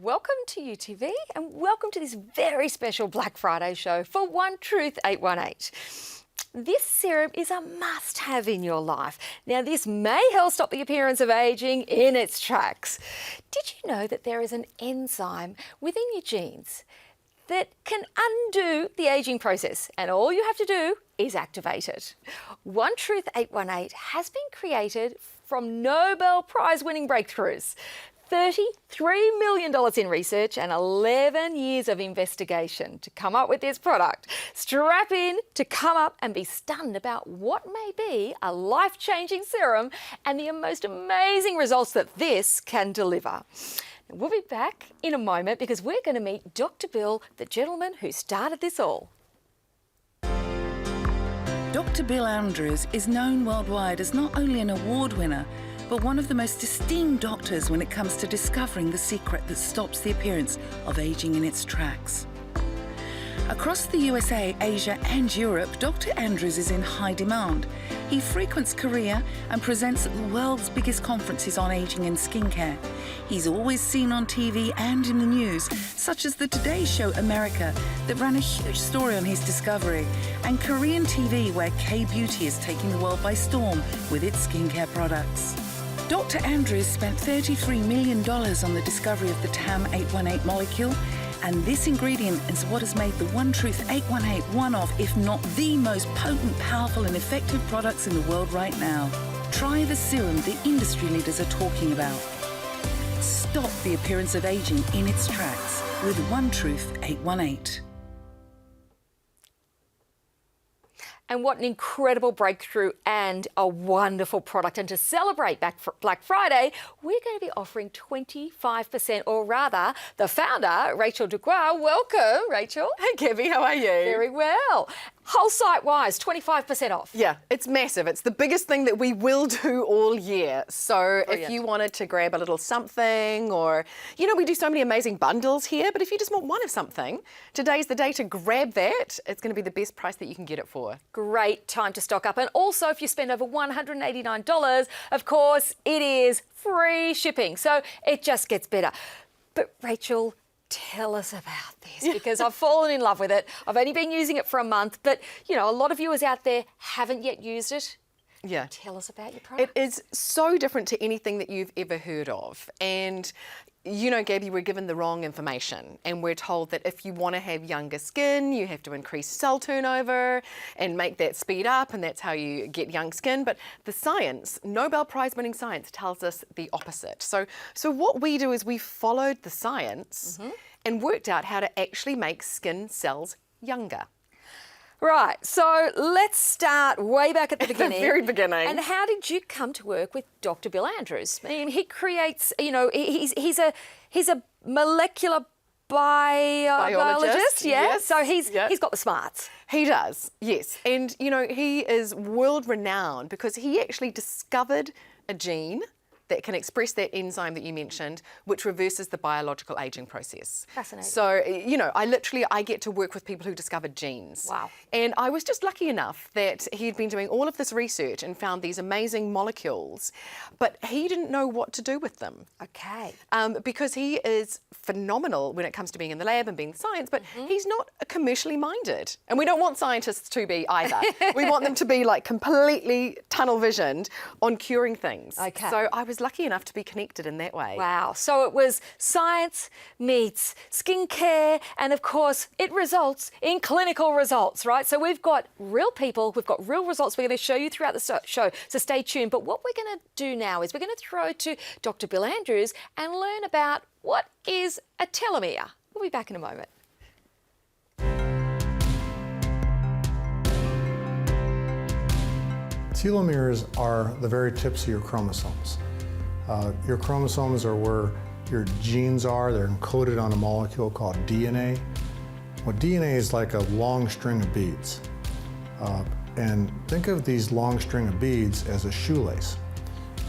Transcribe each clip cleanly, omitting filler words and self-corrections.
Welcome to UTV and welcome to this very special Black Friday show for One Truth 818. This serum is a must-have in your life. Now, this may help stop the appearance of ageing in its tracks. Did you know that there is an enzyme within your genes that can undo the ageing process, and all you have to do is activate it? One Truth 818 has been created from Nobel Prize-winning breakthroughs. $33 million in research and 11 years of investigation to come up with this product. Strap in to come up and be stunned about what may be a life-changing serum and the most amazing results that this can deliver. We'll be back in a moment because we're going to meet Dr. Bill, the gentleman who started this all. Dr. Bill Andrews is known worldwide as not only an award winner, but one of the most esteemed doctors when it comes to discovering the secret that stops the appearance of aging in its tracks. Across the USA, Asia and Europe, Dr. Andrews is in high demand. He frequents Korea and presents at the world's biggest conferences on aging and skincare. He's always seen on TV and in the news, such as the Today Show America that ran a huge story on his discovery, and Korean TV where K-Beauty is taking the world by storm with its skincare products. Dr. Andrews spent $33 million on the discovery of the TAM-818 molecule, and this ingredient is what has made the One Truth 818 one of, if not the most potent, powerful and effective products in the world right now. Try the serum the industry leaders are talking about. Stop the appearance of aging in its tracks with One Truth 818. And what an incredible breakthrough and a wonderful product. And to celebrate Black Friday, we're going to be offering 25%, or rather, the founder, Rachael Dubois. Welcome, Rachael. Hey, Gabby, how are you? Very well. Whole site-wise, 25% off. Yeah, it's massive. It's the biggest thing that we will do all year. So Brilliant. If you wanted to grab a little something, or, you know, we do so many amazing bundles here, but if you just want one of something, today's the day to grab that. It's going to be the best price that you can get it for. Great time to stock up. And also, if you spend over $189, of course, it is free shipping. So it just gets better. But Rachael, tell us about this, because I've fallen in love with it. I've only been using it for a month, but, you know, a lot of viewers out there haven't yet used it. Yeah. Tell us about your product. It is so different to anything that you've ever heard of. And, you know, Gabby, we're given the wrong information, and we're told that if you want to have younger skin, you have to increase cell turnover and make that speed up, and that's how you get young skin. But the science, Nobel Prize winning science, tells us the opposite. So what we do is we followed the science and worked out how to actually make skin cells younger. Right, so let's start way back at the beginning. The very beginning. And how did you come to work with Dr. Bill Andrews? I mean, he creates, you know, he's a molecular biologist, yeah. Yes. So he's got the smarts. He does, yes. And, you know, he is world renowned because he actually discovered a gene that can express that enzyme that you mentioned, which reverses the biological aging process. Fascinating. So, you know, I get to work with people who discovered genes. Wow. And I was just lucky enough that he'd been doing all of this research and found these amazing molecules, but he didn't know what to do with them. Okay. Because he is phenomenal when it comes to being in the lab and being science, but he's not commercially minded. And we don't want scientists to be either. We want them to be like completely tunnel visioned on curing things. Okay. So I was lucky enough to be connected in that way. Wow. So it was science meets skincare, and of course it results in clinical results, right? So we've got real people, we've got real results we're going to show you throughout the show, so stay tuned. But what we're going to do now is we're going to throw to Dr. Bill Andrews and learn about what is a telomere. We'll be back in a moment. Telomeres are the very tips of your chromosomes. Your chromosomes are where your genes are. They're encoded on a molecule called DNA. Well, DNA is like a long string of beads. And think of these long string of beads as a shoelace.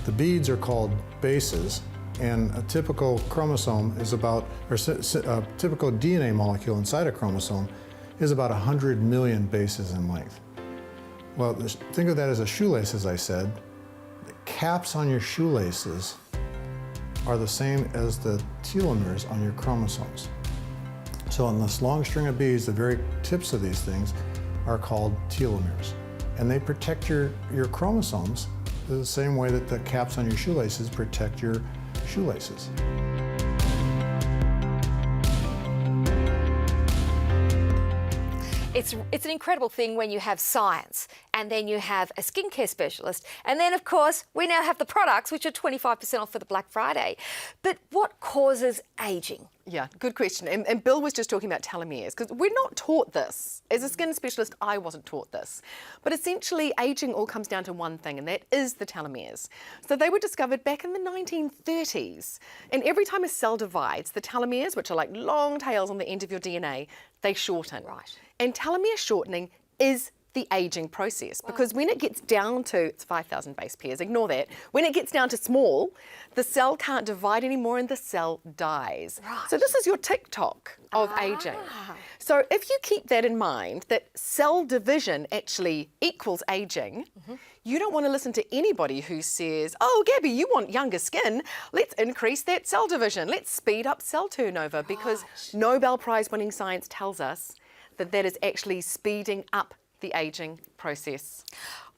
The beads are called bases, and a typical chromosome is about, or a typical DNA molecule inside a chromosome is about 100 million bases in length. Well, think of that as a shoelace, as I said. The caps on your shoelaces are the same as the telomeres on your chromosomes. So on this long string of beads, the very tips of these things are called telomeres. And they protect your chromosomes the same way that the caps on your shoelaces protect your shoelaces. It's an incredible thing when you have science and then you have a skincare specialist and then of course we now have the products which are 25% off for the Black Friday. But what causes ageing? Yeah, good question. And Bill was just talking about telomeres because we're not taught this. As a skin specialist, I wasn't taught this. But essentially, aging all comes down to one thing, and that is the telomeres. So they were discovered back in the 1930s. And every time a cell divides, the telomeres, which are like long tails on the end of your DNA, they shorten. Right. And telomere shortening is the aging process because when it gets down to, it's 5,000 base pairs, ignore that. When it gets down to small, the cell can't divide anymore and the cell dies. Right. So this is your TikTok of aging. So if you keep that in mind, that cell division actually equals aging, you don't want to listen to anybody who says, oh, Gabby, you want younger skin. Let's increase that cell division. Let's speed up cell turnover because Nobel Prize winning science tells us that that is actually speeding up the aging process.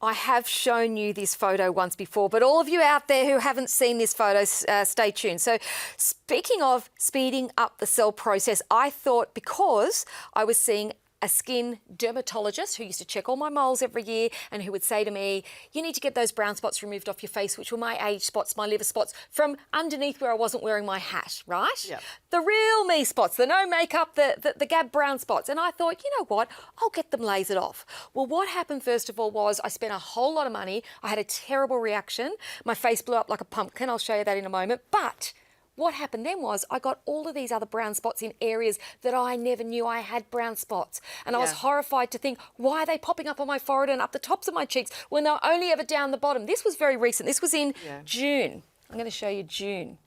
I have shown you this photo once before, but all of you out there who haven't seen this photo, stay tuned. So speaking of speeding up the cell process, I thought because I was seeing a skin dermatologist who used to check all my moles every year and who would say to me, you need to get those brown spots removed off your face, which were my age spots, my liver spots, from underneath where I wasn't wearing my hat, right? Yep. The real me spots, the no makeup, the Gab brown spots. And I thought, you know what, I'll get them lasered off. Well, what happened first of all was I spent a whole lot of money. I had a terrible reaction. My face blew up like a pumpkin. I'll show you that in a moment. But what happened then was I got all of these other brown spots in areas that I never knew I had brown spots. And I was horrified to think, why are they popping up on my forehead and up the tops of my cheeks when they're only ever down the bottom? This was very recent. This was in June. I'm going to show you June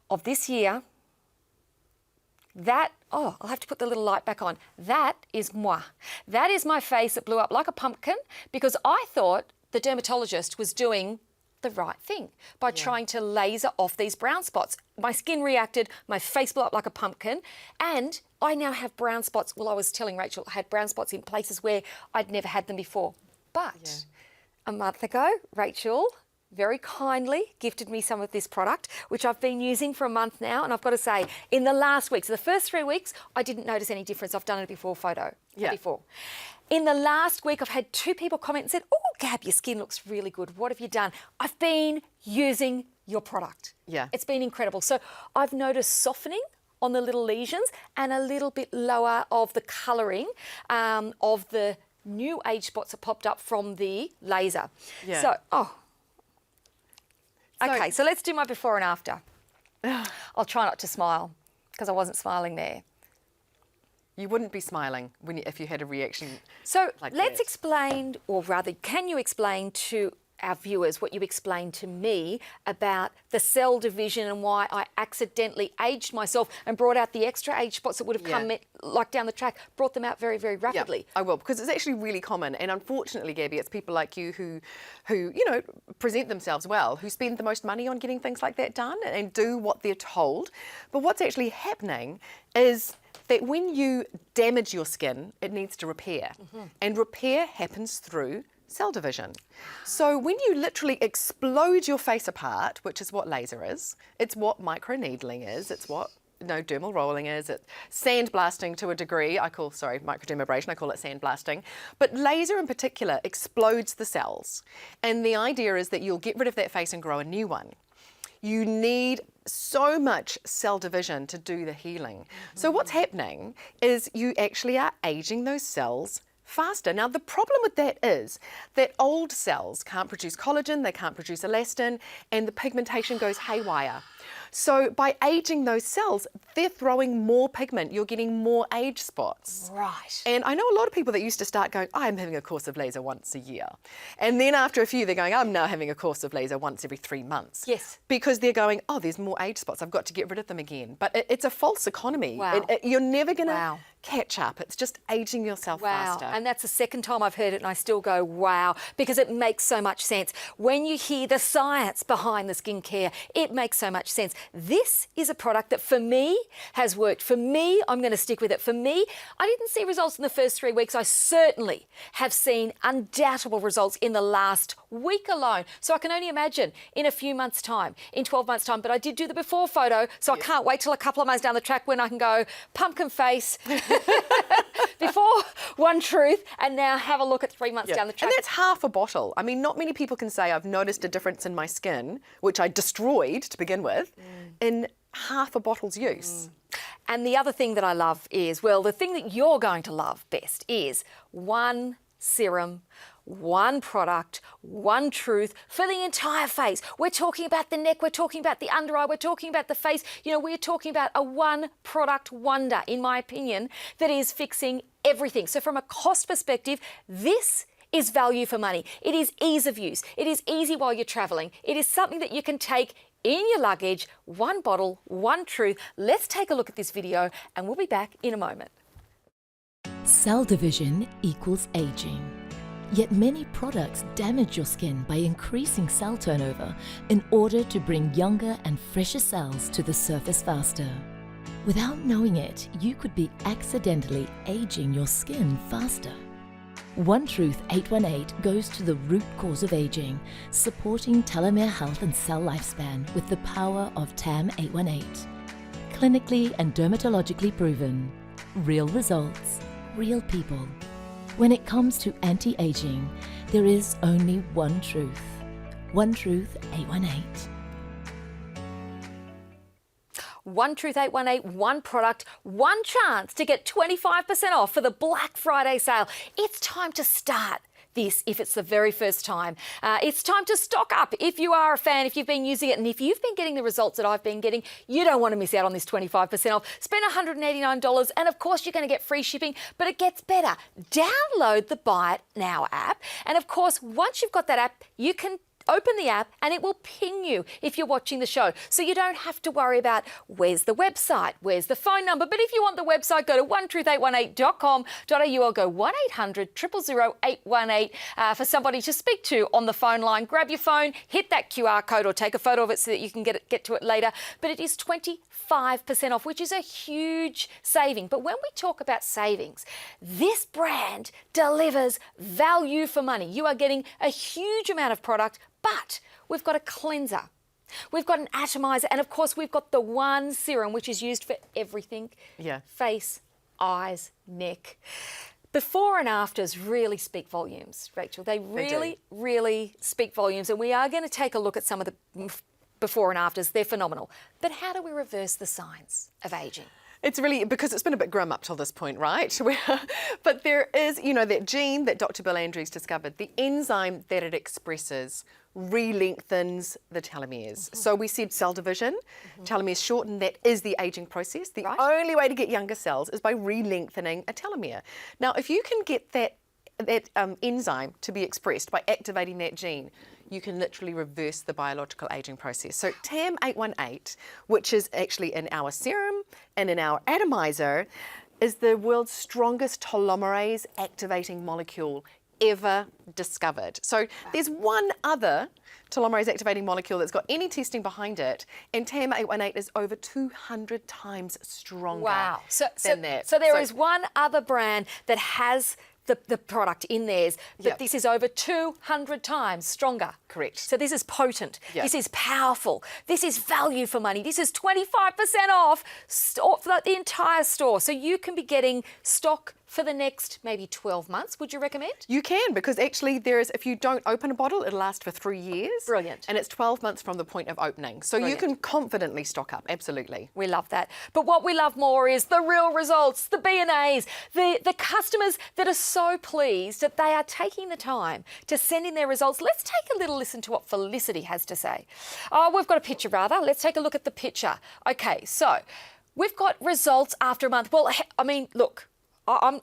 of this year. That, oh, I'll have to put the little light back on. That is moi. That is my face that blew up like a pumpkin because I thought the dermatologist was doing the right thing by trying to laser off these brown spots. My skin reacted, my face blew up like a pumpkin, and I now have brown spots. Well, I was telling Rachel I had brown spots in places where I'd never had them before. But a month ago, Rachel very kindly gifted me some of this product, which I've been using for a month now. And I've got to say, in the last week, so the first 3 weeks, I didn't notice any difference. I've done it before before. In the last week, I've had 2 people comment and said, oh, Gab, your skin looks really good. What have you done? I've been using your product. Yeah. It's been incredible. So I've noticed softening on the little lesions and a little bit lower of the colouring of the new age spots that popped up from the laser. Yeah. So, okay, so let's do my before and after. I'll try not to smile because I wasn't smiling there. You wouldn't be smiling if you had a reaction. So like let's that. explain, or rather, can you explain to our viewers what you explained to me about the cell division and why I accidentally aged myself and brought out the extra age spots that would have come like down the track, brought them out very, very rapidly. Yeah, I will, because it's actually really common. And unfortunately, Gabby, it's people like you who you know, present themselves well, who spend the most money on getting things like that done and do what they're told. But what's actually happening is that when you damage your skin, it needs to repair. And repair happens through cell division. So when you literally explode your face apart, which is what laser is, it's what microneedling is, it's what dermal rolling is, it's sandblasting to a degree. Microdermabrasion, I call it sandblasting. But laser in particular explodes the cells. And the idea is that you'll get rid of that face and grow a new one. You need so much cell division to do the healing. So what's happening is you actually are aging those cells faster. Now, the problem with that is that old cells can't produce collagen, they can't produce elastin, and the pigmentation goes haywire. So by aging those cells, they're throwing more pigment. You're getting more age spots. Right. And I know a lot of people that used to start going, I'm having a course of laser once a year. And then after a few, they're going, I'm now having a course of laser once every 3 months. Yes. Because they're going, oh, there's more age spots. I've got to get rid of them again. But it's a false economy. Wow. You're never going to catch up. It's just aging yourself Wow. faster. And that's the second time I've heard it and I still go, wow, because it makes so much sense. When you hear the science behind the skincare, it makes so much sense. This is a product that for me has worked. For me, I'm going to stick with it. For me, I didn't see results in the first 3 weeks. I certainly have seen undoubtable results in the last week alone. So I can only imagine in a few months' time, in 12 months' time. But I did do the before photo, so I can't wait till a couple of months down the track when I can go pumpkin face before One Truth, and now have a look at 3 months down the track. And that's half a bottle. I mean, not many people can say I've noticed a difference in my skin, which I destroyed to begin with, in half a bottle's use. And the other thing that I love is, well, the thing that you're going to love best is one serum, one product, one truth for the entire face. We're talking about the neck, we're talking about the under eye, we're talking about the face. You know, we're talking about a one product wonder, in my opinion, that is fixing everything. So from a cost perspective, this is value for money. It is ease of use. It is easy while you're traveling. It is something that you can take in your luggage, one bottle, one truth. Let's take a look at this video and we'll be back in a moment. Cell division equals aging. Yet many products damage your skin by increasing cell turnover in order to bring younger and fresher cells to the surface faster. Without knowing it, you could be accidentally aging your skin faster. One Truth 818 goes to the root cause of aging, supporting telomere health and cell lifespan with the power of TAM 818. Clinically and dermatologically proven. Real results, real people. When it comes to anti-aging, there is only one truth. One Truth 818. One Truth 818, one product, one chance to get 25% off for the Black Friday sale. It's time to start this if it's the very first time. It's time to stock up if you are a fan, if you've been using it, and if you've been getting the results that I've been getting, you don't want to miss out on this 25% off. Spend $189 and of course you're going to get free shipping, but it gets better. Download the Buy It Now app, and of course once you've got that app, you can open the app and it will ping you if you're watching the show. So you don't have to worry about where's the website, where's the phone number. But if you want the website, go to onetruth818.com.au or go 1-800-000-818 for somebody to speak to on the phone line. Grab your phone, hit that QR code or take a photo of it so that you can get to it later. But it is 25% off, which is a huge saving. But when we talk about savings, this brand delivers value for money. You are getting a huge amount of product, but we've got a cleanser, we've got an atomizer, and of course we've got the one serum which is used for everything. Face, eyes, neck. Before and afters really speak volumes, Rachel. They really speak volumes, and we are going to take a look at some of the before and afters. They're phenomenal. But how do we reverse the signs of aging? It's really, because it's been a bit grim up till this point, right? But there is, you know, that gene that Dr. Bill Andrews discovered, the enzyme that it expresses re-lengthens the telomeres. So we said cell division, telomeres shorten, that is the aging process. The only way to get younger cells is by re-lengthening a telomere. Now, if you can get that enzyme to be expressed by activating that gene, you can literally reverse the biological aging process. So TAM 818, which is actually in our serum and in our atomizer, is the world's strongest telomerase activating molecule ever discovered. So there's one other telomerase activating molecule that's got any testing behind it, and TAM 818 is over 200 times stronger than that. So there is one other brand that has the product in theirs, but this is over 200 times stronger. Correct. So this is potent. This is powerful. This is value for money. This is 25% off the entire store. So you can be getting stock for the next maybe 12 months, would you recommend? You can, because actually if you don't open a bottle, it'll last for 3 years. Brilliant. And it's 12 months from the point of opening. So you can confidently stock up, absolutely. We love that. But what we love more is the real results, the B&As, the customers that are so pleased that they are taking the time to send in their results. Let's take a little listen to what Felicity has to say. Oh, we've got a picture rather. Let's take a look at the picture. Okay, so we've got results after a month. Well, I mean, look, I'm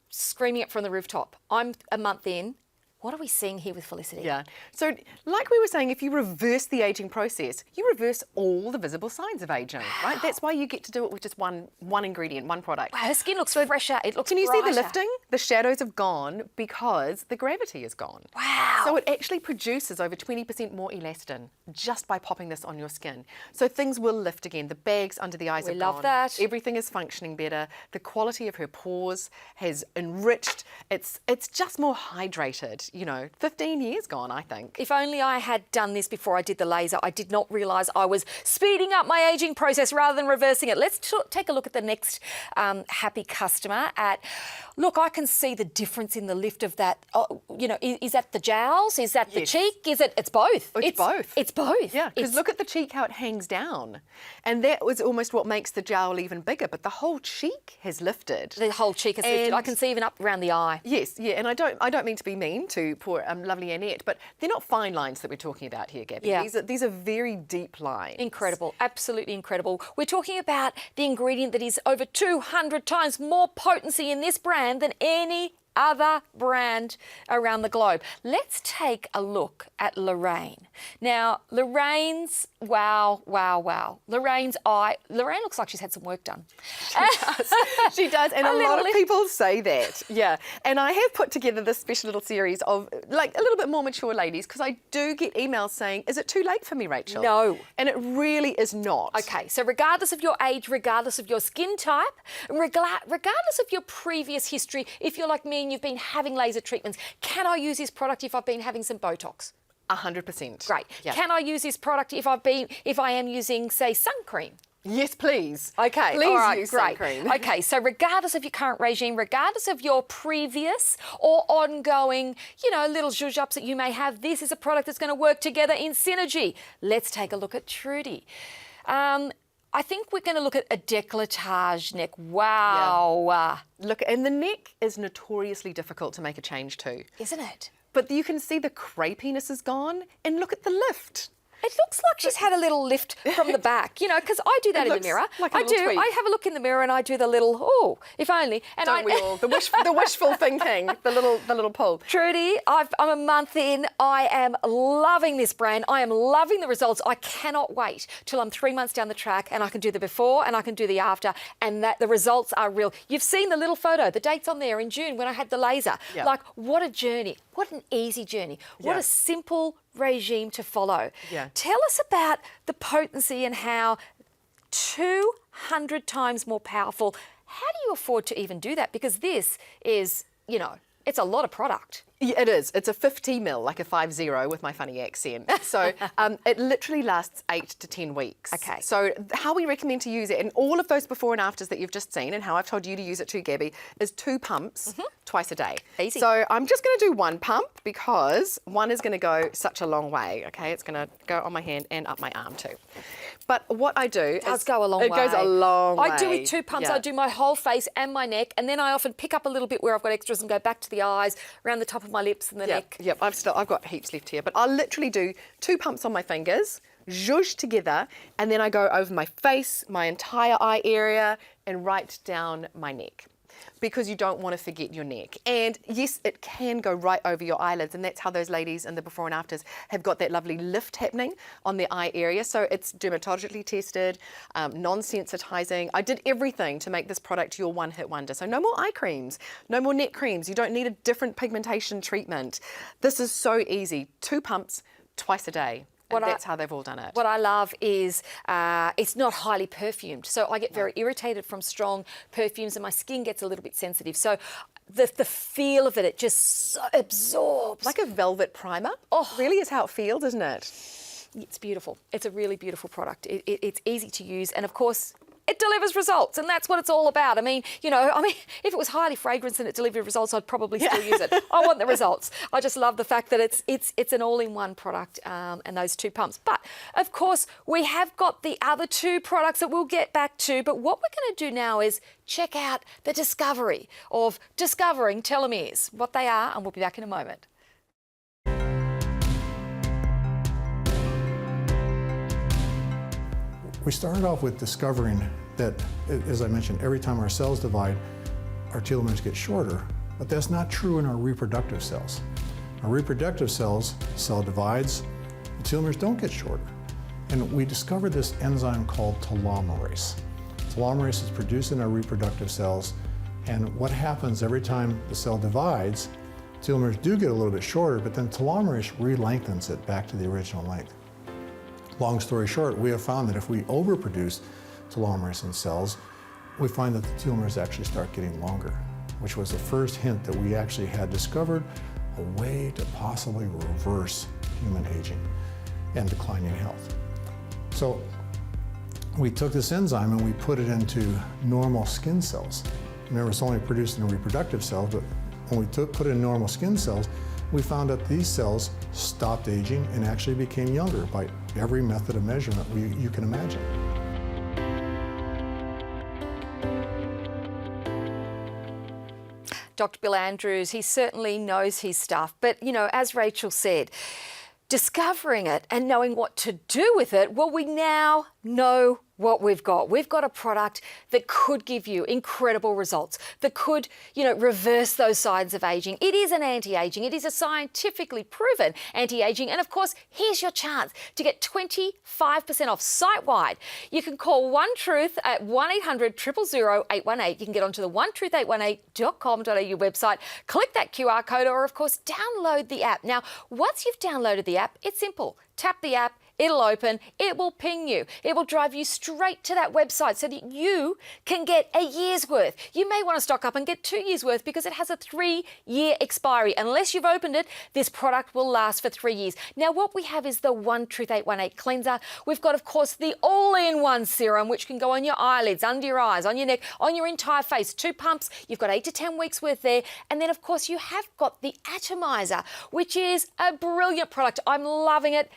screaming it from the rooftop. I'm a month in What are we seeing here with Felicity? Yeah. So, like we were saying, if you reverse the aging process, you reverse all the visible signs of aging, right? That's why you get to do it with just one ingredient, one product. Wow, her skin looks fresher. It looks Can you brighter. see the lifting? The shadows have gone because the gravity is gone. Wow. So it actually produces over 20% more elastin just by popping this on your skin. So things will lift again. The bags under the eyes We are love gone. that. Everything is functioning better. The quality of her pores has enriched. It's just more hydrated. 15 years gone, I think. If only I had done this before I did the laser. I did not realise I was speeding up my ageing process rather than reversing it. Let's take a look at the next happy customer. Look, I can see the difference in the lift of that. Is that the jowls? Is that the Yes. cheek? It's both. It's both. It's both. Yeah, because look at the cheek, how it hangs down. And that was almost what makes the jowl even bigger, but the whole cheek has lifted. The whole cheek is lifted. I can see even up around the eye. Yes, yeah, and I don't mean to be mean to poor lovely Annette, but they're not fine lines that we're talking about here, Gabby. Yeah. These are very deep lines. Incredible, absolutely incredible. We're talking about the ingredient that is over 200 times more potency in this brand than any other brand around the globe. Let's take a look at Lorraine. Now, Lorraine's, wow. Lorraine looks like she's had some work done. She does, and a little lot of lift. people say that. Yeah, and I have put together this special little series of like a little bit more mature ladies because I do get emails saying, "Is it too late for me, Rachel?" No. And it really is not. Okay, so regardless of your age, regardless of your skin type, regardless of your previous history, if you're like me and you've been having laser treatments, can I use this product if I've been having some Botox? 100%. Great. Yeah. Can I use this product if I am using, say, sun cream? Yes, please. Okay, Please all right, use sun great. cream. Okay, so regardless of your current regime, regardless of your previous or ongoing, little zhuzh-ups that you may have, this is a product that's going to work together in synergy. Let's take a look at Trudy. I think we're going to look at a décolletage neck. Wow. Yeah. Look, and the neck is notoriously difficult to make a change to. Isn't it? But you can see the crepiness is gone, and look at the lift. It looks like she's had a little lift from the back, because I do that in the looks mirror. like a I little do. tweak. I have a look in the mirror and I do the little, if only. And Don't we all? The wishful thinking, the little pull. Trudy, I'm a month in. I am loving this brand. I am loving the results. I cannot wait till I'm 3 months down the track and I can do the before and I can do the after, and that the results are real. You've seen the little photo. The date's on there in June when I had the laser. Yeah. Like, what a journey. What an easy journey. What Yeah. a simple regime to follow. Yeah. Tell us about the potency and how 200 times more powerful. How do you afford to even do that? Because this is, it's a lot of product. Yeah, it is. It's a 50 mil, like a 50 with my funny accent. So it literally lasts 8 to 10 weeks. Okay. So how we recommend to use it, and all of those before and afters that you've just seen, and how I've told you to use it too, Gabby, is 2 pumps twice a day. Easy. So I'm just going to do 1 pump because one is going to go such a long way. Okay, it's going to go on my hand and up my arm too. But what I do Does go a long way. It goes a long way. I do with 2 pumps. Yeah. I do my whole face and my neck, and then I often pick up a little bit where I've got extras and go back to the eyes, around the top of my lips and the neck. Yep, I've got heaps left here, but I'll literally do 2 pumps on my fingers, zhuzh together, and then I go over my face, my entire eye area, and right down my neck. Because you don't want to forget your neck. And yes, it can go right over your eyelids, and that's how those ladies in the before and afters have got that lovely lift happening on their eye area. So it's dermatologically tested, non-sensitizing. I did everything to make this product your one-hit wonder. So no more eye creams, no more neck creams. You don't need a different pigmentation treatment. This is so easy. 2 pumps twice a day. And that's how they've all done it. What I love is it's not highly perfumed. So I get very irritated from strong perfumes and my skin gets a little bit sensitive. So the feel of it just so absorbs. Like a velvet primer. Oh, really is how it feels, isn't it? It's beautiful. It's a really beautiful product. It's easy to use. And of course, it delivers results, and that's what it's all about. I mean, if it was highly fragranced and it delivered results, I'd probably still use it. I want the results. I just love the fact that it's an all-in-one product, and those 2 pumps. But of course, we have got the other 2 products that we'll get back to. But what we're going to do now is check out the discovery of discovering telomeres, what they are, and we'll be back in a moment. We started off with discovering that, as I mentioned, every time our cells divide, our telomeres get shorter, but that's not true in our reproductive cells. Our reproductive cells, the cell divides, the telomeres don't get shorter. And we discovered this enzyme called telomerase. Telomerase is produced in our reproductive cells, and what happens every time the cell divides, telomeres do get a little bit shorter, but then telomerase re-lengthens it back to the original length. Long story short, we have found that if we overproduce telomerase in cells, we find that the telomeres actually start getting longer, which was the first hint that we actually had discovered a way to possibly reverse human aging and declining health. So we took this enzyme and we put it into normal skin cells. Remember, it's only produced in reproductive cells, but when we put it in normal skin cells, we found that these cells stopped aging and actually became younger by every method of measurement you can imagine. Dr. Bill Andrews, he certainly knows his stuff, but you know, as Rachael said, discovering it and knowing what to do with it, well, we now know what we've got. We've got a product that could give you incredible results, that could, you know, reverse those signs of aging. It is an anti-aging. It is a scientifically proven anti-aging. And of course, here's your chance to get 25% off site-wide. You can call One Truth at 1-800-000-818. You can get onto the onetruth818.com.au website, click that QR code, or of course, download the app. Now, once you've downloaded the app, it's simple. Tap the app, it'll open, it will ping you. It will drive you straight to that website so that you can get a year's worth. You may want to stock up and get 2 years worth because it has a 3-year expiry. Unless you've opened it, this product will last for 3 years. Now, what we have is the One Truth 818 cleanser. We've got, of course, the all-in-one serum, which can go on your eyelids, under your eyes, on your neck, on your entire face. 2 pumps. You've got 8 to 10 weeks worth there. And then, of course, you have got the atomizer, which is a brilliant product. I'm loving it.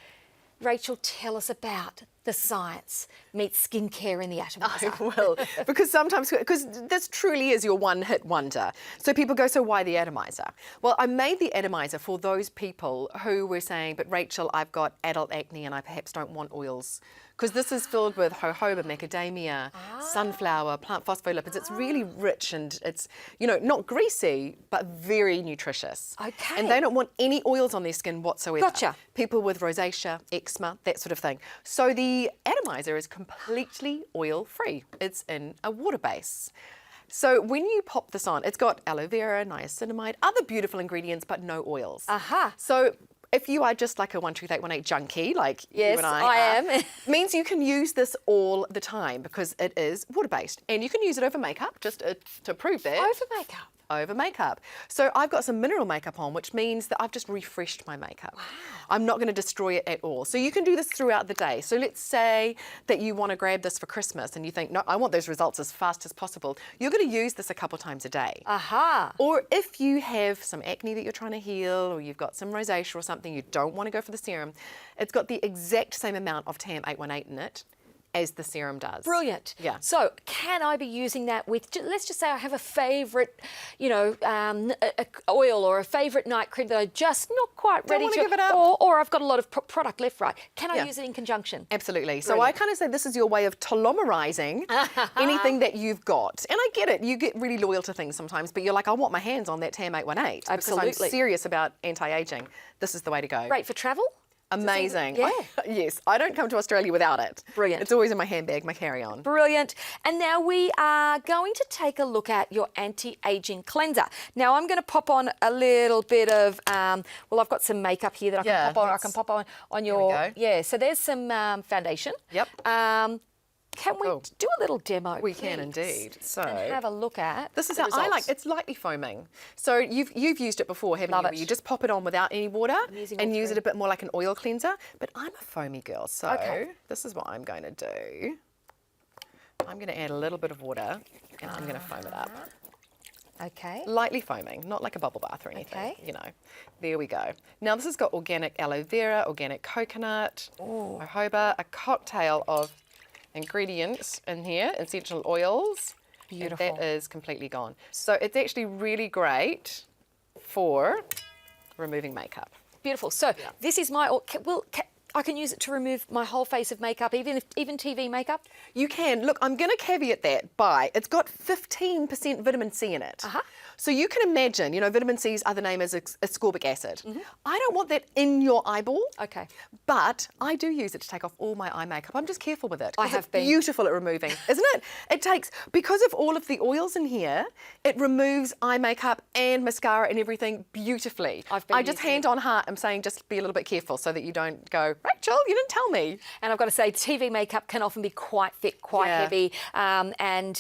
Rachael, tell us about the science meets skincare in the atomizer. I will, because sometimes, because this truly is your one-hit wonder. So people go, so why the atomizer? Well, I made the atomizer for those people who were saying, but Rachael, I've got adult acne and I perhaps don't want oils. Because this is filled with jojoba, macadamia, sunflower, plant phospholipids. It's really rich and it's, you know, not greasy, but very nutritious. Okay. And they don't want any oils on their skin whatsoever. Gotcha. People with rosacea, eczema, that sort of thing. So the atomizer is completely oil-free. It's in a water base. So when you pop this on, it's got aloe vera, niacinamide, other beautiful ingredients, but no oils. Aha. So if you are just like a One Truth 818 junkie, like Yes, you and I am. means you can use this all the time because it is water-based. And you can use it over makeup, just to prove that. Over makeup. Over makeup. So I've got some mineral makeup on, which means that I've just refreshed my makeup. Wow. I'm not going to destroy it at all. So you can do this throughout the day. So let's say that you want to grab this for Christmas and you think, no, I want those results as fast as possible. You're going to use this a couple times a day. Aha. Or if you have some acne that you're trying to heal, or you've got some rosacea or something, you don't want to go for the serum, it's got the exact same amount of TAM 818 in it as the serum does. Brilliant. Yeah. So can I be using that with, let's just say I have a favourite, you know, oil or a favourite night cream that I just not quite ready wanna to give it up. Or I've got a lot of product left, right? Can I Yeah. use it in conjunction? Absolutely. So I kind of say this is your way of telomerizing anything that you've got. And I get it. You get really loyal to things sometimes, but you're like, I want my hands on that TAM 818 because Absolutely. I'm serious about anti-aging. This is the way to go. Great for travel? Amazing. Yeah. Yes, I don't come to Australia without it. Brilliant. It's always in my handbag, my carry-on. Brilliant. And now we are going to take a look at your anti-aging cleanser. Now I'm going to pop on a little bit of, well, I've got some makeup here that I can pop on. I can pop on your, go. yeah. So there's some foundation. Yep. Can we do a little demo? We can please? indeed. So and have a look at this is the how I like. results. It's lightly foaming. So you've used it before, haven't Love you? it. Where you just pop it on without any water using and all use three. it a bit more like an oil cleanser. But I'm a foamy girl, so Okay. this is what I'm going to do. I'm going to add a little bit of water and I'm going to foam it up. Okay. Lightly foaming, not like a bubble bath or anything. Okay. You know, there we go. Now this has got organic aloe vera, organic coconut, jojoba, a cocktail of ingredients in here, essential oils. Beautiful. And that is completely gone. So it's actually really great for removing makeup. Beautiful. So this is my. I can use it to remove my whole face of makeup, even TV makeup? You can. Look, I'm going to caveat that by it's got 15% vitamin C in it. Uh-huh. So you can imagine, vitamin C's other name is ascorbic acid. I don't want that in your eyeball. Okay. But I do use it to take off all my eye makeup. I'm just careful with it. I have it's been. Beautiful at removing, isn't it? It takes, because of all of the oils in here, it removes eye makeup and mascara and everything beautifully. I just hand on heart, I'm saying just be a little bit careful so that you don't go, Rachel, you didn't tell me. And I've got to say, TV makeup can often be quite thick, quite heavy, and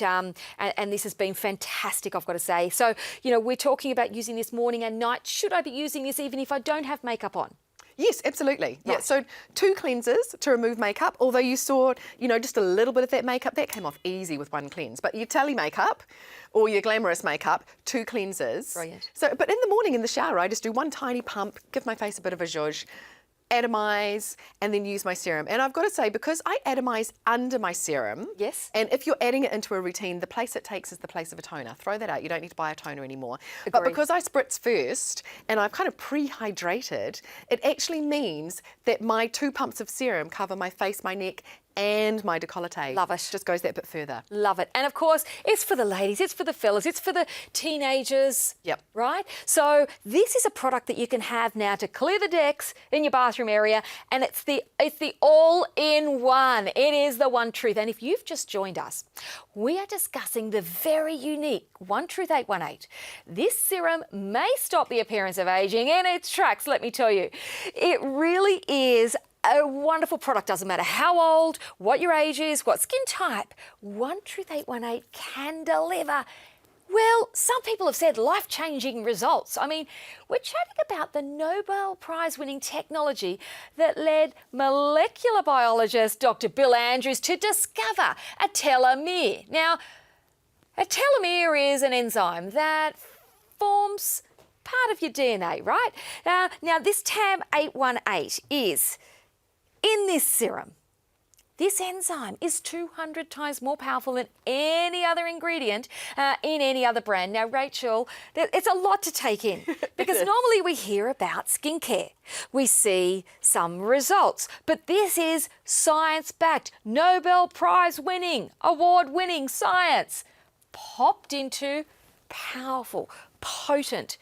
this has been fantastic, I've got to say. So, we're talking about using this morning and night. Should I be using this even if I don't have makeup on? Yes, absolutely. Right. Yeah, so 2 cleansers to remove makeup, although you saw, just a little bit of that makeup, that came off easy with 1 cleanse. But your tele makeup or your glamorous makeup, 2 cleansers. Brilliant. So, but in the morning in the shower, I just do 1 tiny pump, give my face a bit of a zhuzh, atomize, and then use my serum. And I've got to say, because I atomize under my serum, Yes. and if you're adding it into a routine, the place it takes is the place of a toner. Throw that out. You don't need to buy a toner anymore. But Agree. because I spritz first and I've kind of pre-hydrated, it actually means that my 2 pumps of serum cover my face, my neck, and my décolleté. Love it. Just goes that bit further. Love it. And of course, it's for the ladies, it's for the fellas, it's for the teenagers. Yep. Right? So this is a product that you can have now to clear the decks in your bathroom area, and it's the all-in-one. It is the One Truth. And if you've just joined us, we are discussing the very unique One Truth 818. This serum may stop the appearance of aging in its tracks, let me tell you. It really is a wonderful product. Doesn't matter how old, what your age is, what skin type, One Truth 818 can deliver, well, some people have said life-changing results. I mean, we're chatting about the Nobel Prize-winning technology that led molecular biologist Dr. Bill Andrews to discover a telomere. Now, a telomere is an enzyme that forms part of your DNA, right? Now this TAM 818 is in this serum. This enzyme is 200 times more powerful than any other ingredient in any other brand. Now, Rachel, it's a lot to take in because normally we hear about skincare. We see some results, but this is science-backed, Nobel Prize-winning, award-winning science popped into powerful, potent,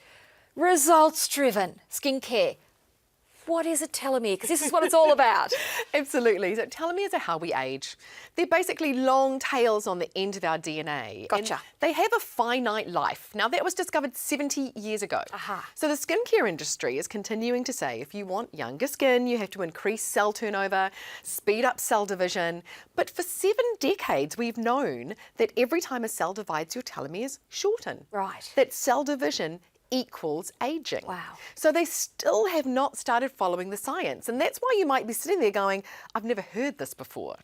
results-driven skincare. What is a telomere? Because this is what it's all about. Absolutely. So telomeres are how we age. They're basically long tails on the end of our DNA. Gotcha. And they have a finite life. Now, that was discovered 70 years ago. Aha. So the skincare industry is continuing to say if you want younger skin, you have to increase cell turnover, speed up cell division. But for 7 decades, we've known that every time a cell divides, your telomeres shorten. Right. That cell division equals aging. Wow. So they still have not started following the science. And that's why you might be sitting there going, I've never heard this before.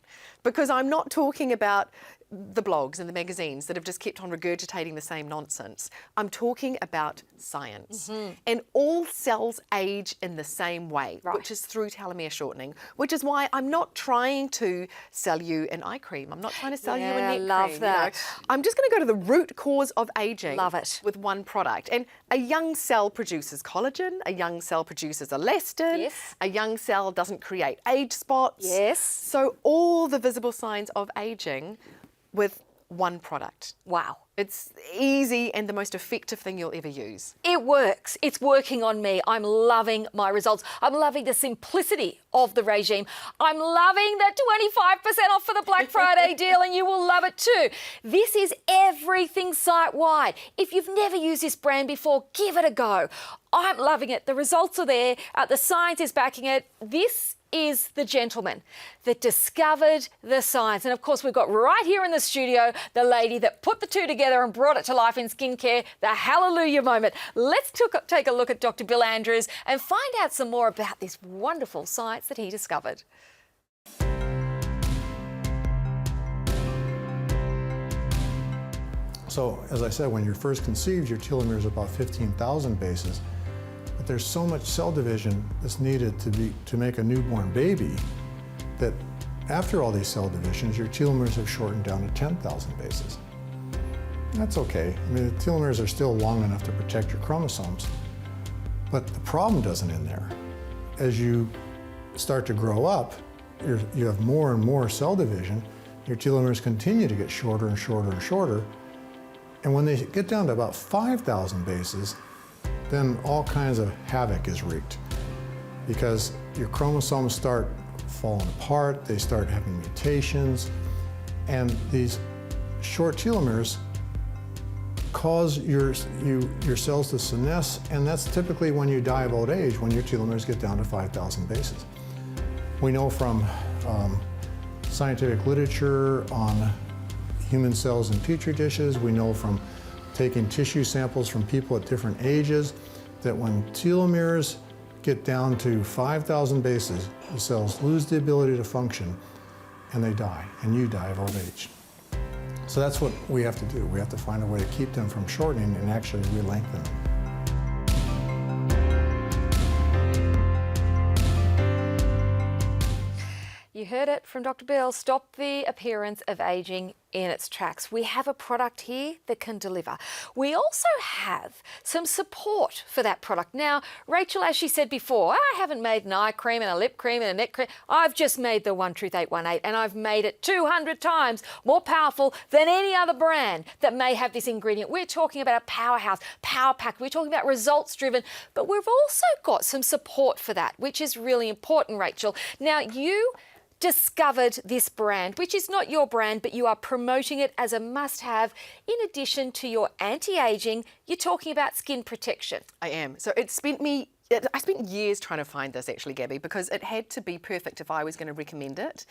Because I'm not talking about the blogs and the magazines that have just kept on regurgitating the same nonsense. I'm talking about science. And all cells age in the same way, Right. which is through telomere shortening, which is why I'm not trying to sell you an eye cream. I'm not trying to sell you a Yeah, neck love cream. You that. know. I'm just going to go to the root cause of aging. Love it. With one product. And a young cell produces collagen, a young cell produces elastin, Yes. a young cell doesn't create age spots. Yes. So all the visible signs of aging with one product. Wow. It's easy and the most effective thing you'll ever use. It works. It's working on me. I'm loving my results. I'm loving the simplicity of the regime. I'm loving the 25% off for the Black Friday deal, and you will love it too. This is everything site-wide. If you've never used this brand before, give it a go. I'm loving it. The results are there. The science is backing it. This is the gentleman that discovered the science. And of course, we've got right here in the studio the lady that put the two together and brought it to life in skincare, the hallelujah moment. Let's take a look at Dr. Bill Andrews and find out some more about this wonderful science that he discovered. So, as I said, when you're first conceived, your telomere is about 15,000 bases. But there's so much cell division that's needed to make a newborn baby that after all these cell divisions, your telomeres have shortened down to 10,000 bases. That's okay. I mean, the telomeres are still long enough to protect your chromosomes. But the problem doesn't end there. As you start to grow up, you have more and more cell division, your telomeres continue to get shorter and shorter and shorter. And when they get down to about 5,000 bases, then all kinds of havoc is wreaked, because your chromosomes start falling apart, they start having mutations, and these short telomeres cause your cells to senesce, and that's typically when you die of old age, when your telomeres get down to 5,000 bases. We know from scientific literature on human cells in petri dishes, we know from taking tissue samples from people at different ages, that when telomeres get down to 5,000 bases, the cells lose the ability to function and they die, and you die of old age. So that's what we have to do. We have to find a way to keep them from shortening and actually re-lengthen them. You heard it from Dr. Bill. Stop the appearance of aging in its tracks. We have a product here that can deliver. We also have some support for that product. Now, Rachael, as she said before, I haven't made an eye cream and a lip cream and a neck cream. I've just made the One Truth 818, and I've made it 200 times more powerful than any other brand that may have this ingredient. We're talking about a powerhouse, power pack. We're talking about results driven, but we've also got some support for that, which is really important, Rachael. Now, you discovered this brand, which is not your brand, but you are promoting it as a must-have. In addition to your anti-aging, you're talking about skin protection. I am. So I spent years trying to find this, actually, Gabby, because it had to be perfect if I was going to recommend it.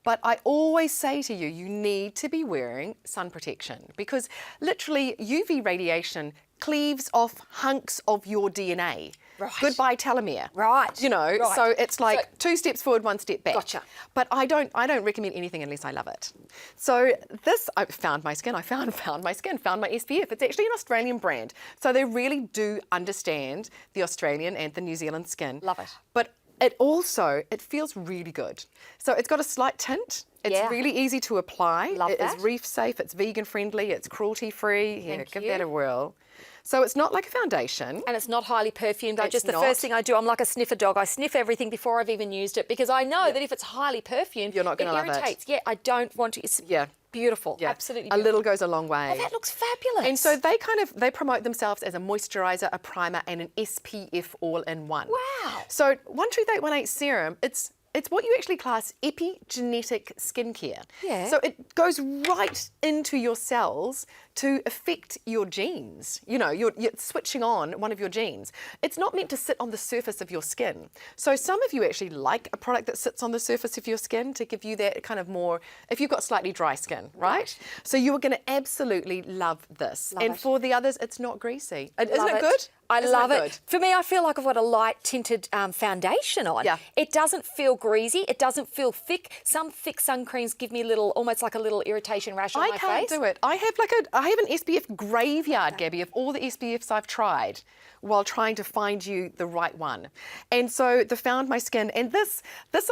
But I always say to you, you need to be wearing sun protection, because literally UV radiation cleaves off hunks of your DNA. Right. Goodbye telomere. Right. You know, Right. so it's like 2 steps forward, 1 step back. Gotcha. But I don't recommend anything unless I love it. So this, I found my skin, found my SPF. It's actually an Australian brand. So they really do understand the Australian and the New Zealand skin. Love it. But it feels really good. So it's got a slight tint. It's really easy to apply. Love it that. is reef safe, it's vegan friendly, it's cruelty free. Here, Thank give you. that a whirl. So it's not like a foundation. And it's not highly perfumed. It's The not. first thing I do, I'm like a sniffer dog. I sniff everything before I've even used it, because I know that if it's highly perfumed, You're not gonna love it. irritates. Yeah, I don't want to. It's beautiful. Yeah. Absolutely A beautiful. little goes a long way. Oh, that looks fabulous. And so they promote themselves as a moisturiser, a primer, and an SPF all-in-one. Wow. So One Truth 818 serum, it's what you actually class epigenetic skincare. Yeah. So it goes right into your cells to affect your genes. You know, you're switching on one of your genes. It's not meant to sit on the surface of your skin. So some of you actually like a product that sits on the surface of your skin to give you that kind of more, if you've got slightly dry skin, right? So you are going to absolutely love this. Love and it. for the others, it's not greasy. Isn't Love it good? I Isn't love it it. good? For me, I feel like I've got a light tinted foundation on. Yeah. It doesn't feel greasy. It doesn't feel thick. Some thick sun creams give me almost like a little irritation rash on my face. I can't do it. I have an SPF graveyard, Gabby, of all the SPFs I've tried while trying to find you the right one. And so the Found My Skin, and this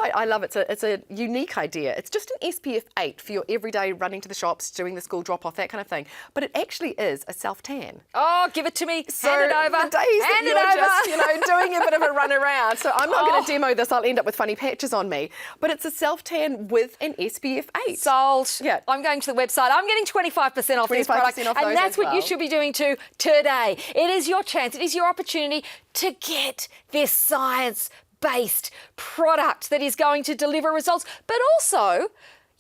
I love it. It's a unique idea. It's just an SPF 8 for your everyday running to the shops, doing the school drop-off, that kind of thing. But it actually is a self-tan. Oh, give it to me. So Hand it over. the days Hand that you're just, doing a bit of a run around. So I'm not going to demo this. I'll end up with funny patches on me. But it's a self-tan with an SPF 8. Sold. Yeah. I'm going to the website. I'm getting 25% off this 25% product. off And those that's as what you well. should be doing too today. It is your chance. It is your opportunity to get this science-based product that is going to deliver results, but also,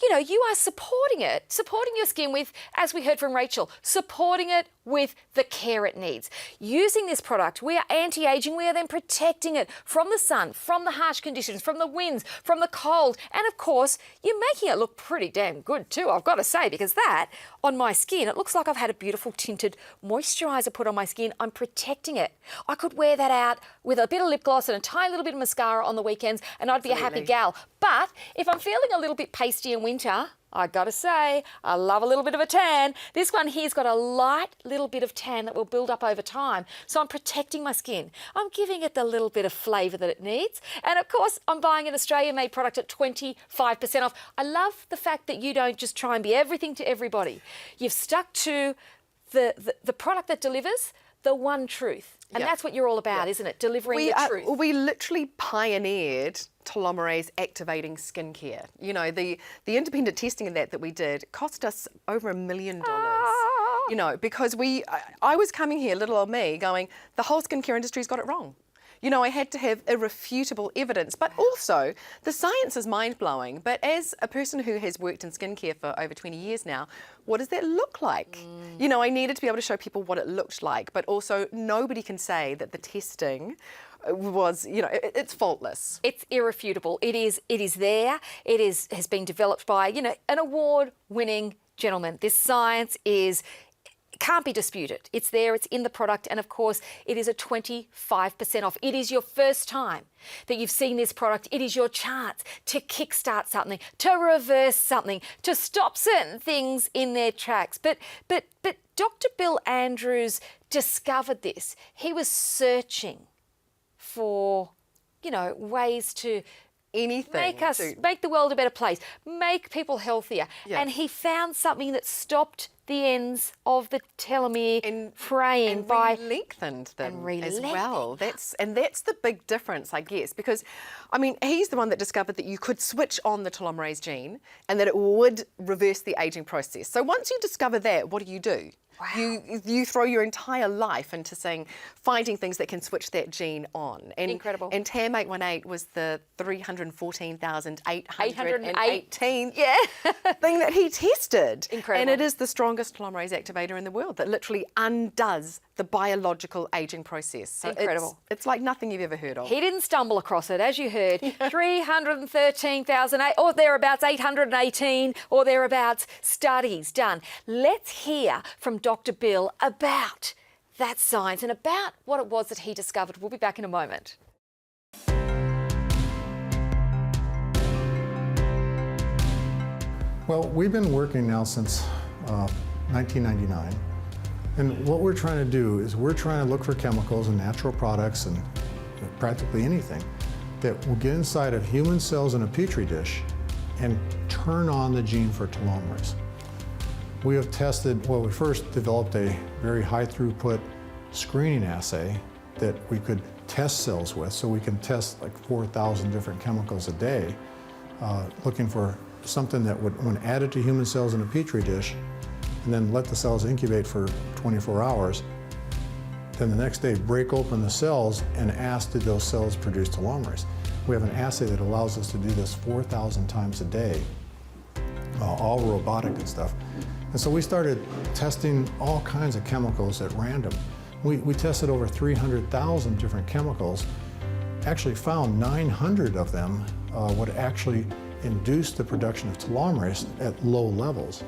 you are supporting your skin with, as we heard from Rachael, supporting it with the care it needs. Using this product, we are anti-aging, we are then protecting it from the sun, from the harsh conditions, from the winds, from the cold, and of course, you're making it look pretty damn good too, I've got to say, because that, on my skin, it looks like I've had a beautiful tinted moisturiser put on my skin. I'm protecting it. I could wear that out with a bit of lip gloss and a tiny little bit of mascara on the weekends, and I'd be a happy Absolutely. gal. But if I'm feeling a little bit pasty in winter, I gotta say, I love a little bit of a tan. This one here's got a light little bit of tan that will build up over time. So I'm protecting my skin. I'm giving it the little bit of flavour that it needs. And of course, I'm buying an Australian-made product at 25% off. I love the fact that you don't just try and be everything to everybody. You've stuck to the product that delivers, the one truth. And Yeah. that's what you're all about, isn't it? Delivering the truth. We literally pioneered telomerase activating skincare. You know, the independent testing in that we did cost us over $1 million. You know, because I was coming here, little old me, going, the whole skincare industry's got it wrong. You know, I had to have irrefutable evidence, but also the science is mind-blowing. But as a person who has worked in skincare for over 20 years now, what does that look like? You know, I needed to be able to show people what it looked like, but also nobody can say that the testing was, you know, it's faultless. It's irrefutable. It is there. It has been developed by, you know, an award-winning gentleman. This science can't be disputed. It's there, it's in the product, and of course, it is a 25% off. It is your first time that you've seen this product. It is your chance to kickstart something, to reverse something, to stop certain things in their tracks. But Dr. Bill Andrews discovered this. He was searching for, you know, ways to make the world a better place, make people healthier. Yeah. And he found something that stopped the ends of the telomere fraying by lengthened them as lengthened well. That's the big difference, I guess, because I mean he's the one that discovered that you could switch on the telomerase gene and that it would reverse the aging process. So once you discover that, what do? Wow. You throw your entire life into finding things that can switch that gene on. And, Incredible. And TAM818 was the 314,818 thing that he tested. Incredible. And it is the strongest telomerase activator in the world that literally undoes the biological aging process. So Incredible. It's like nothing you've ever heard of. He didn't stumble across it, as you heard. 313,000 or thereabouts, 818 or thereabouts studies done. Let's hear from Dr. Bill about that science and about what it was that he discovered. We'll be back in a moment. Well, we've been working now since 1999. And what we're trying to do is we're trying to look for chemicals and natural products and practically anything that will get inside of human cells in a petri dish and turn on the gene for telomerase. We have tested, well, we first developed a very high throughput screening assay that we could test cells with, so we can test like 4,000 different chemicals a day, looking for something that would, when added to human cells in a petri dish, and then let the cells incubate for 24 hours, then the next day break open the cells and ask did those cells produce telomerase. We have an assay that allows us to do this 4,000 times a day, all robotic and stuff. And so we started testing all kinds of chemicals at random. We tested over 300,000 different chemicals, actually found 900 of them would actually induce the production of telomerase at low levels.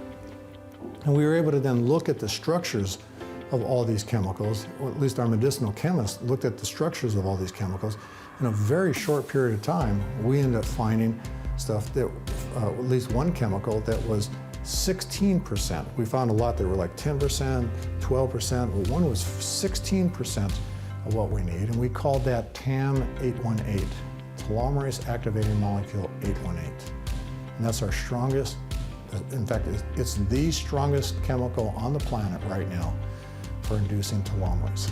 And we were able to then look at the structures of all these chemicals, or at least our medicinal chemists looked at the structures of all these chemicals. In a very short period of time, we ended up finding stuff that, at least one chemical that was 16%. We found a lot that were like 10%, 12%, but one was 16% of what we need, and we called that TAM818, telomerase activating molecule 818. And that's our strongest, in fact, it's the strongest chemical on the planet right now for inducing telomerase.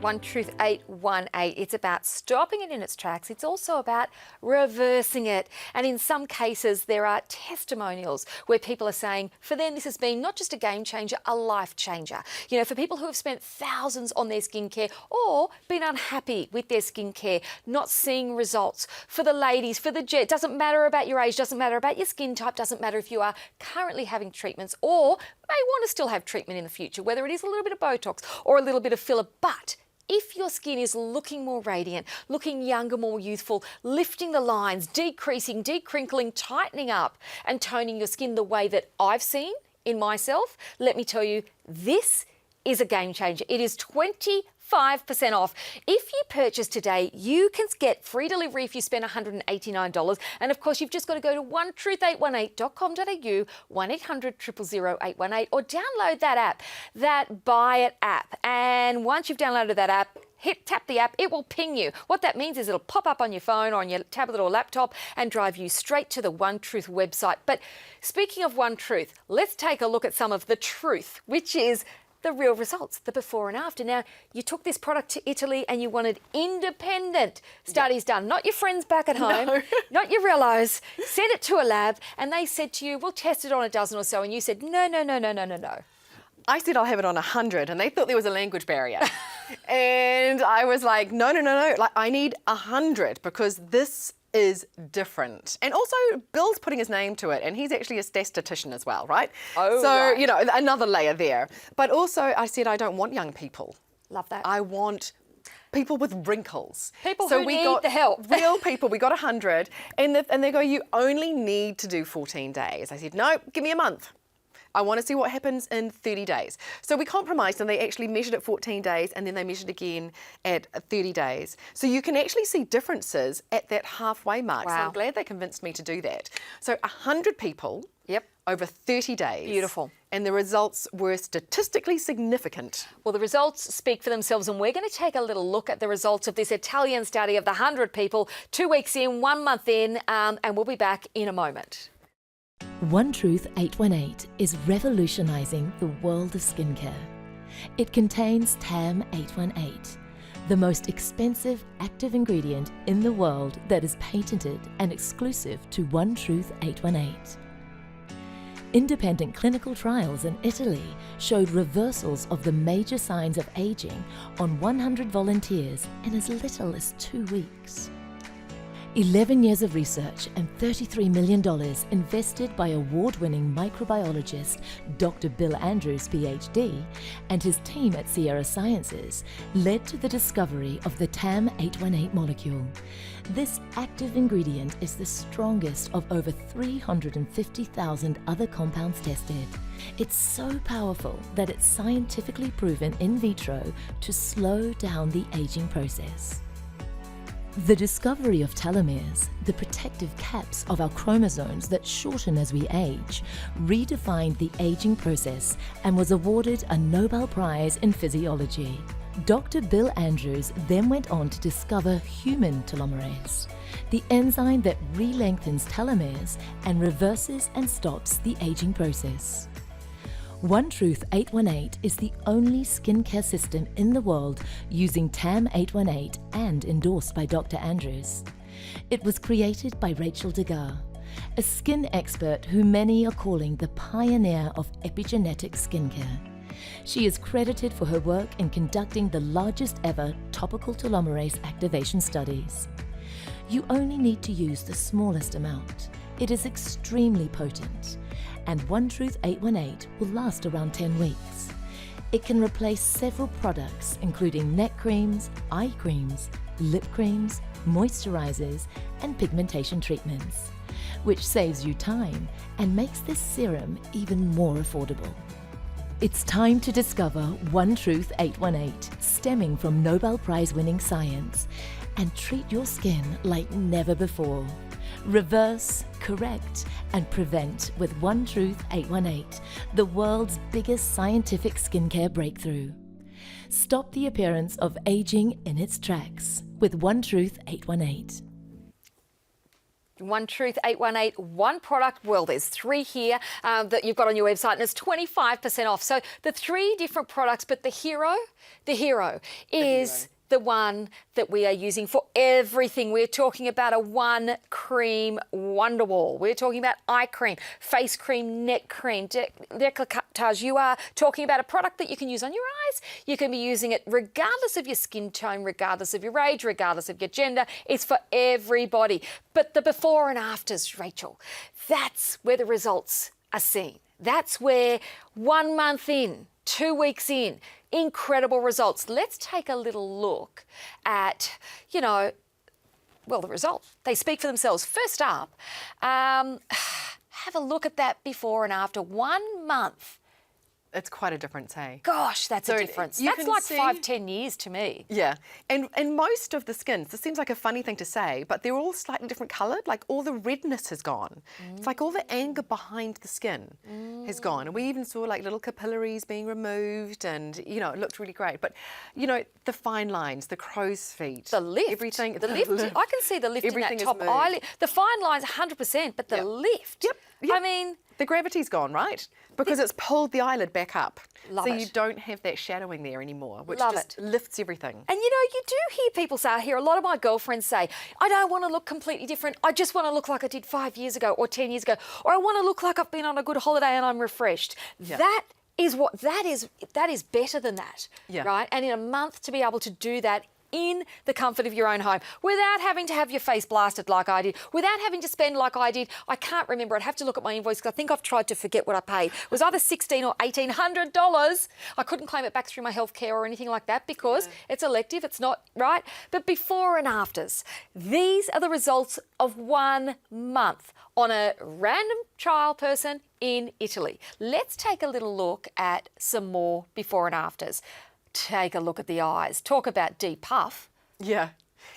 One Truth 818. It's about stopping it in its tracks. It's also about reversing it. And in some cases, there are testimonials where people are saying, for them, this has been not just a game changer, a life changer. You know, for people who have spent thousands on their skincare or been unhappy with their skincare, not seeing results. For the ladies, for the it doesn't matter about your age, doesn't matter about your skin type, doesn't matter if you are currently having treatments or may want to still have treatment in the future, whether it is a little bit of Botox or a little bit of filler. But if your skin is looking more radiant, looking younger, more youthful, lifting the lines, decreasing, decrinkling, tightening up and toning your skin the way that I've seen in myself, let me tell you, this is a game changer. It is 25% 25% off. If you purchase today, you can get free delivery if you spend $189. And of course, you've just got to go to onetruth818.com.au, 1-800-000-818, or download that app, that Buy It app. And once you've downloaded that app, tap the app, it will ping you. What that means is it'll pop up on your phone or on your tablet or laptop and drive you straight to the One Truth website. But speaking of One Truth, let's take a look at some of the truth, which is the real results, the before and after. Now, you took this product to Italy and you wanted independent studies done, not your friends back at home, not your relos. Send it to a lab and they said to you, we'll test it on a dozen or so. And you said, no. I said I'll have it on 100 and they thought there was a language barrier. And I was like, no. Like, I need 100 because this is different. And also, Bill's putting his name to it and he's actually a statistician as well, right? Oh, so, right. you know, another layer there. But also, I said I don't want young people. Love that. I want people with wrinkles. People who need the help. Real people. We got 100. And they go, you only need to do 14 days. I said, no, give me a month. I want to see what happens in 30 days. So we compromised and they actually measured at 14 days and then they measured again at 30 days. So you can actually see differences at that halfway mark. Wow. So I'm glad they convinced me to do that. So 100 people over 30 days. Beautiful. And the results were statistically significant. Well, the results speak for themselves, and we're going to take a little look at the results of this Italian study of the 100 people, 2 weeks in, 1 month in, and we'll be back in a moment. One Truth 818 is revolutionizing the world of skincare. It contains TAM 818, the most expensive active ingredient in the world that is patented and exclusive to One Truth 818. Independent clinical trials in Italy showed reversals of the major signs of aging on 100 volunteers in as little as 2 weeks. 11 years of research and $33 million invested by award-winning microbiologist Dr. Bill Andrews, PhD, and his team at Sierra Sciences led to the discovery of the TAM 818 molecule. This active ingredient is the strongest of over 350,000 other compounds tested. It's so powerful that it's scientifically proven in vitro to slow down the aging process. The discovery of telomeres, the protective caps of our chromosomes that shorten as we age, redefined the aging process and was awarded a Nobel Prize in Physiology. Dr. Bill Andrews then went on to discover human telomerase, the enzyme that re-lengthens telomeres and reverses and stops the aging process. One Truth 818 is the only skincare system in the world using TAM 818 and endorsed by Dr. Andrews. It was created by Rachael, a skin expert who many are calling the pioneer of epigenetic skincare. She is credited for her work in conducting the largest ever topical telomerase activation studies. You only need to use the smallest amount. It is extremely potent, and One Truth 818 will last around 10 weeks. It can replace several products, including neck creams, eye creams, lip creams, moisturizers, and pigmentation treatments, which saves you time and makes this serum even more affordable. It's time to discover One Truth 818, stemming from Nobel Prize-winning science, and treat your skin like never before. Reverse, correct, and prevent with One Truth 818, the world's biggest scientific skincare breakthrough. Stop the appearance of aging in its tracks with One Truth 818. One Truth 818, one product. Well, there's 3 here that you've got on your website, and it's 25% off. So the 3 different products, but the hero is the one that we are using for everything. We're talking about a one cream wonder wall. We're talking about eye cream, face cream, neck cream, décolletage. You are talking about a product that you can use on your eyes. You can be using it regardless of your skin tone, regardless of your age, regardless of your gender. It's for everybody. But the before and afters, Rachael, that's where the results are seen. That's where 1 month in, 2 weeks in, incredible results. Let's take a little look at, the results. They speak for themselves. First up, have a look at that before and after. 1 month. It's quite a difference, hey? Gosh, that's So a difference. you That's can like see- 5-10 years to me. Yeah, and most of the skins, this seems like a funny thing to say, but they're all slightly different coloured. Like all the redness has gone. It's like all the anger behind the skin has gone. And we even saw like little capillaries being removed, and you know, it looked really great. But you know, the fine lines, the crow's feet, The lift. everything. The lift. I can see the lift Everything in is that top moved. eyelid. The fine lines 100%, but the Yep. lift. Yep. I mean, the gravity's gone, right? Because it's pulled the eyelid back up. Love so it. you don't have that shadowing there anymore, which Love just it. lifts everything. and you know, you do hear people say, I hear a lot of my girlfriends say, I don't want to look completely different. I just want to look like I did 5 years ago or 10 years ago. Or I want to look like I've been on a good holiday and I'm refreshed. Yeah. That is better than that, Yeah. right? And in a month to be able to do that in the comfort of your own home without having to have your face blasted like I did, without having to spend like I did. I can't remember. I'd have to look at my invoice because I think I've tried to forget what I paid. It was either $1,600 or $1,800. I couldn't claim it back through my healthcare or anything like that because it's elective. It's not right. But before and afters, these are the results of 1 month on a random trial person in Italy. Let's take a little look at some more before and afters. Take a look at the eyes. Talk about deep puff. Yeah.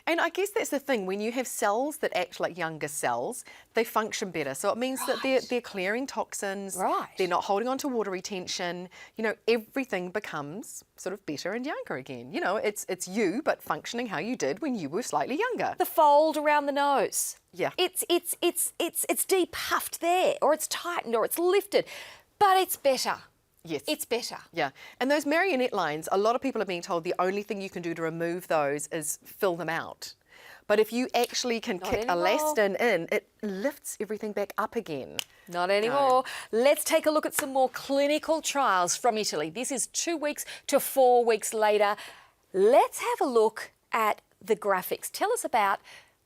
And I guess that's the thing, when you have cells that act like younger cells, they function better. So it means that they're clearing toxins, Right. they're not holding on to water retention, you know, everything becomes sort of better and younger again. You know, it's you, but functioning how you did when you were slightly younger. The fold around the nose. Yeah. It's deep puffed there, or it's tightened, or it's lifted, but it's better. Yes. It's better. Yeah. And those marionette lines, a lot of people are being told the only thing you can do to remove those is fill them out. But if you actually can kick anymore. elastin in, it lifts everything back up again. Not anymore. Let's take a look at some more clinical trials from Italy. This is 2 weeks to 4 weeks later. Let's have a look at the graphics. Tell us about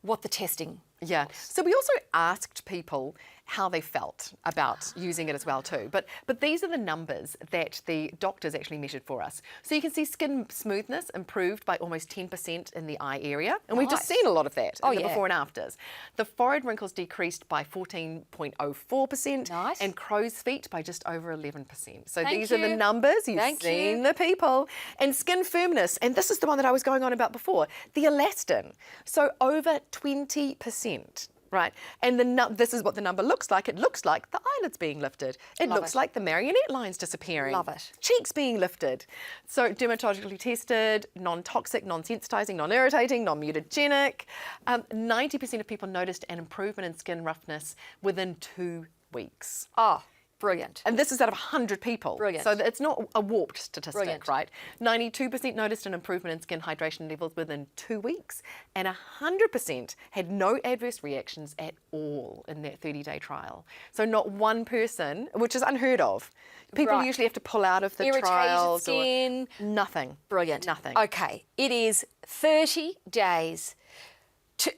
what the testing. Yeah. So we also asked people how they felt about using it as well too. But these are the numbers that the doctors actually measured for us. So you can see skin smoothness improved by almost 10% in the eye area. And we've just Nice. seen a lot of that in the yeah. before and afters. The forehead wrinkles decreased by 14.04%. Nice. And crow's feet by just over 11%. So Thank these are the you. numbers. You've Thank seen you. the people. And skin firmness, and this is the one that I was going on about before, the elastin. So over 20%. Right, and this is what the number looks like. It looks like the eyelids being lifted. It Love looks it. like the marionette lines disappearing. Love it. Cheeks being lifted. So dermatologically tested, non-toxic, non-sensitizing, non-irritating, non-mutagenic. 90% of people noticed an improvement in skin roughness within 2 weeks. Oh, brilliant. And this is out of 100 people. Brilliant. So it's not a warped statistic, Brilliant. right? 92% noticed an improvement in skin hydration levels within 2 weeks, and 100% had no adverse reactions at all in that 30-day trial. So not one person, which is unheard of. People Right. usually have to pull out of the Irritated trials. skin. Or nothing. Brilliant. Nothing. Okay, it is 30 days,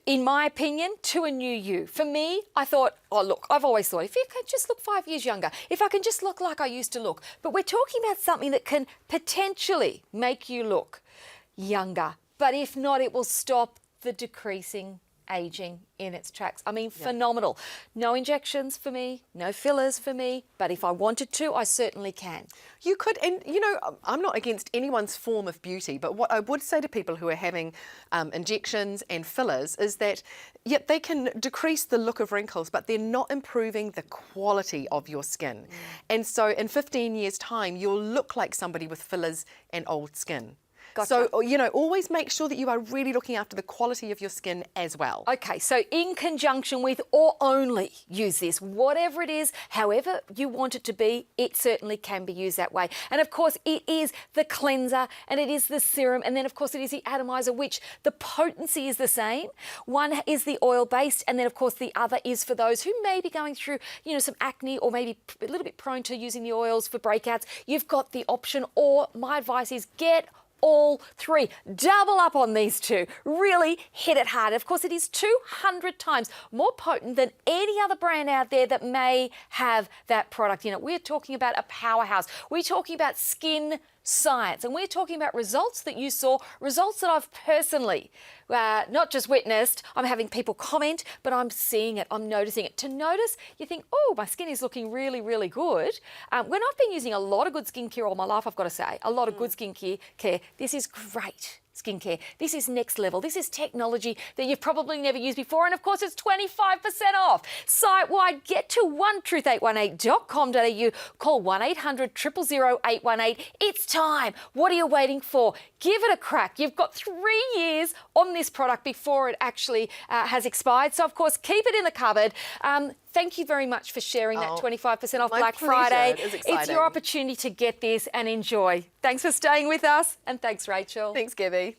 in my opinion, to a new you. For me, I thought, oh, look, I've always thought, if you can just look 5 years younger, if I can just look like I used to look. But we're talking about something that can potentially make you look younger. But if not, it will stop the decreasing aging in its tracks. I mean, phenomenal. No injections for me, no fillers for me, but if I wanted to, I certainly can. You could, and you know, I'm not against anyone's form of beauty, but what I would say to people who are having injections and fillers is that, yep, they can decrease the look of wrinkles, but they're not improving the quality of your skin. And so in 15 years' time, you'll look like somebody with fillers and old skin. Gotcha. So, you know, always make sure that you are really looking after the quality of your skin as well. Okay, so in conjunction with or only use this, whatever it is, however you want it to be, it certainly can be used that way. And of course, it is the cleanser and it is the serum, and then of course it is the atomizer, which the potency is the same. One is the oil-based, and then of course the other is for those who may be going through, you know, some acne or maybe a little bit prone to using the oils for breakouts. You've got the option, or my advice is get all three. Double up on these two. Really hit it hard. Of course, it is 200 times more potent than any other brand out there that may have that product in it. We're talking about a powerhouse. We're talking about skin science. And we're talking about results that you saw, results that I've personally not just witnessed. I'm having people comment, but I'm seeing it, I'm noticing it. To notice, you think, oh, my skin is looking really, really good. When I've been using a lot of good skincare all my life, I've got to say, a lot of good skincare, this is great skincare. This is next level. This is technology that you've probably never used before. And of course, it's 25% off. Site-wide, get to onetruth818.com.au. Call 1-800-000-818. It's time. What are you waiting for? Give it a crack. You've got 3 years on this product before it actually has expired. So, of course, keep it in the cupboard. Thank you very much for sharing that 25% off Black Friday. It's your opportunity to get this and enjoy. Thanks for staying with us, and thanks, Rachel. Thanks, Gabby.